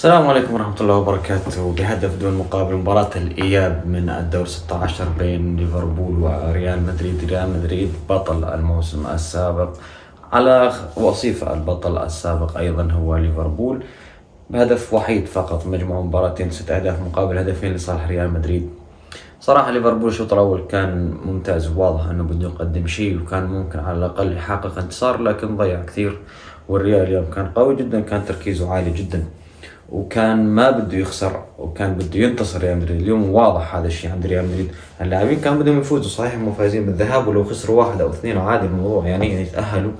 السلام عليكم ورحمة الله وبركاته. بهدف دون مقابل مباراة الإياب من الدور 16 بين ليفربول وريال مدريد. ريال مدريد بطل الموسم السابق، على وصيف البطل السابق أيضا هو ليفربول، بهدف وحيد فقط، مجموع مباراتين 6 أهداف مقابل هدفين لصالح ريال مدريد. صراحة ليفربول الشوط الأول كان ممتاز، وواضح أنه بده يقدم شيء وكان ممكن على الأقل يحقق انتصار، لكن ضيع كثير. والريال اليوم كان قوي جدا، كان تركيزه عالي جدا وكان ما بده يخسر وكان بده ينتصر ريال مدريد. اليوم واضح هذا الشيء عند ريال مدريد، اللاعبين كانوا بدهم يفوزوا، صحيح هم فايزين بالذهاب ولو خسروا 1 أو 2 عادي الموضوع، يعني يتأهلوا،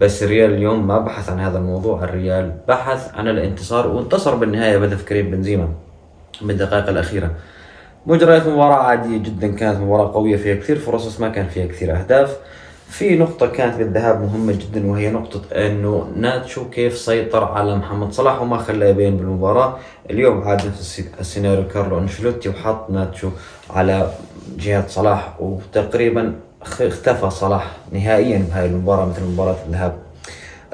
بس الريال اليوم ما بحث عن هذا الموضوع، الريال بحث عن الانتصار وانتصر بالنهاية بهدف كريم بنزيما بالدقائق الأخيرة. مجريات مباراة عادية جدا، كانت مباراة قوية فيها كثير فرص بس ما كان فيها كثير أهداف. في نقطة كانت بالذهاب مهمة جدا، وهي نقطة انه ناتشو كيف سيطر على محمد صلاح وما خلاه يبين بالمباراة. اليوم عاد نفس السيناريو كارلو انشيلوتي وحط ناتشو على جهة صلاح، وتقريبا اختفى صلاح نهائيا بهاي المباراة مثل مباراة الذهاب.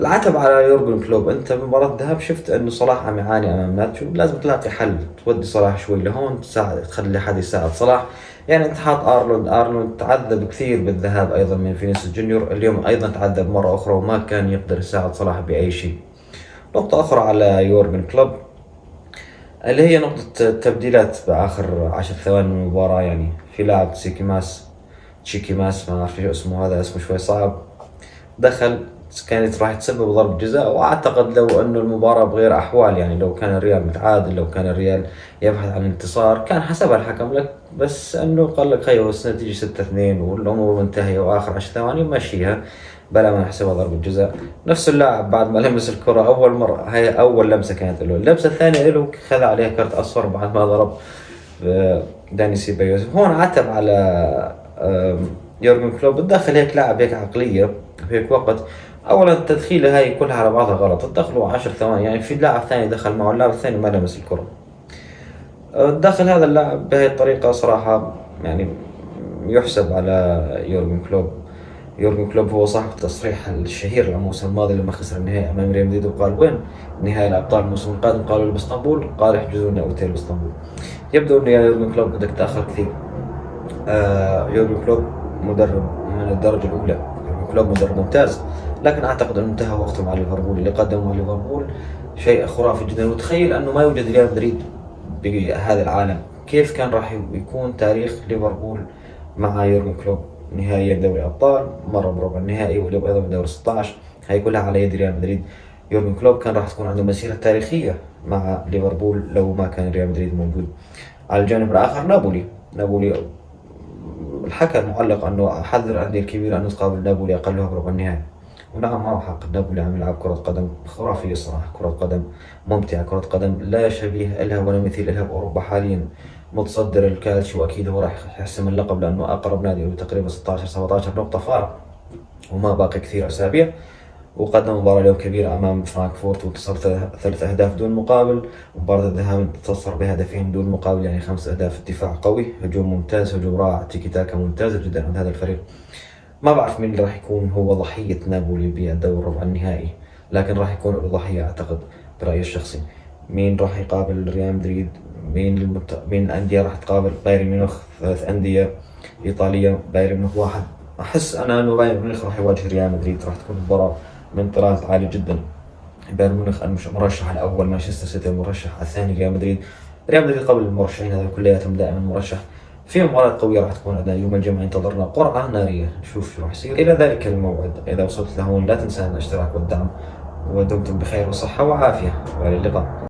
العتب على يورجن كلوب، انت بمباراة الذهاب شفت انه صلاح عم يعاني امام ناتشو، لازم تلاقي حل، تودي صلاح شوي لهون، تساعد، تخلي حد يساعد صلاح. يعني انت حاط ارنولد تعذب كثير بالذهاب ايضا من فينيسيوس جونيور، اليوم ايضا تعذب مرة اخرى وما كان يقدر يساعد صلاح باي شيء. نقطة اخرى على يورجن كلوب اللي هي نقطة التبديلات باخر 10 ثواني من المباراة. يعني في لاعب تشيكي ماس ما اعرف شو اسمه، هذا اسمه شوي صعب، دخل، كانت راح تسبب ضربة جزاء. واعتقد لو انه المباراة بغير احوال، يعني لو كان الريال متعادل، لو كان الريال يبحث عن انتصار، كان حسبها الحكم لك، بس انه قال لك خيو النتيجة 6-2 والامور منتهية واخر 10 ثواني مشيها بلا ما نحسبها ضربة جزاء. نفس اللاعب بعد ما لمس الكرة اول مرة، هي اول لمسة كانت له، اللمسة الثانية له خذ عليها كرت اصفر بعد ما ضرب داني سيبايوس. هون عتب على يورجن كلوب، بتدخل هيك لاعب هيك عقلية بهيك وقت. اولا التدخيله هاي كلها على بعضها غلط، تدخلوا 10 ثواني، يعني في لاعب ثاني دخل معه، اللاعب الثاني ما لمس الكره. دخل هذا اللاعب بهي الطريقه صراحه يعني يحسب على يورجن كلوب. يورجن كلوب هو صاحب التصريح الشهير الموسم الماضي لما خسر النهائي امام ريال مدريد، وقال وين نهائي الابطال الموسم القادم؟ قالوا له باسطنبول، قال احجزوا لنا اوتيل باسطنبول. يبدو انه يا يورجن كلوب بدك تاخر كثير. يورجن كلوب مدرب من الدرجه الاولى، كلوب مدرب ممتاز، لكن اعتقد انه انتهى وقته مع ليفربول. اللي قدمه ليفربول شيء خرافي جدا، وتخيل انه ما يوجد ريال مدريد بهذا العالم، كيف كان راح يكون تاريخ ليفربول مع يورجن كلوب؟ نهائي دوري ابطال، مره بربع النهائي، واليوم ايضا بدوري 16، هي كلها على يد ريال مدريد. يورجن كلوب كان راح تكون عنده مسيره تاريخيه مع ليفربول لو ما كان ريال مدريد موجود. على الجانب الاخر نابولي الحكم معلق انه حذر الانديه الكبيره انه تقابل نابولي اقلها بربع النهائي، ونعم معه حق. نابولي عم يلعب كرة قدم خرافية صراحة، كرة قدم ممتعة، كرة قدم لا شبيه لها ولا مثيل لها بأوروبا حاليا. متصدر الكالتشيو وأكيد هو راح يحسم اللقب لأنه أقرب نادي له تقريبا 16-17 نقطة فارق، وما باقي كثير أسابيع. وقدم مباراة اليوم كبيرة أمام فرانكفورت وانتصر 3 أهداف دون مقابل. مباراة الذهاب انتصر بهدفين دون مقابل، يعني 5 أهداف. الدفاع قوي، هجوم ممتاز، هجوم رائع، تيكي تاكا ممتازة جدا عند هذا الفريق. ما بعرف مين اللي راح يكون هو ضحية نابولي بالدور ربع النهائي، لكن راح يكون له ضحية أعتقد برأيي الشخصي. مين راح يقابل ريال مدريد؟ مين الأندية راح تقابل؟ بايرن ميونخ، 3 أندية إيطالية، بايرن ميونخ 1. أحس أنا إنه بايرن ميونخ راح يواجه ريال مدريد، راح تكون مباراة من طراز عالي جدا. بايرن ميونخ المرشح الأول، مانشستر سيتي المرشح الثاني، ريال مدريد قبل المرشحين هذول كلياتهم دائما مرشح. في مباراة قوية راح تكون عندنا يوم الجمعة، انتظرنا قرعة نارية، نشوف شو راح يصير. إلى ذلك الموعد إذا وصلت لهون لا تنسى الاشتراك والدعم، ودمتم بخير وصحة وعافية، وإلى اللقاء.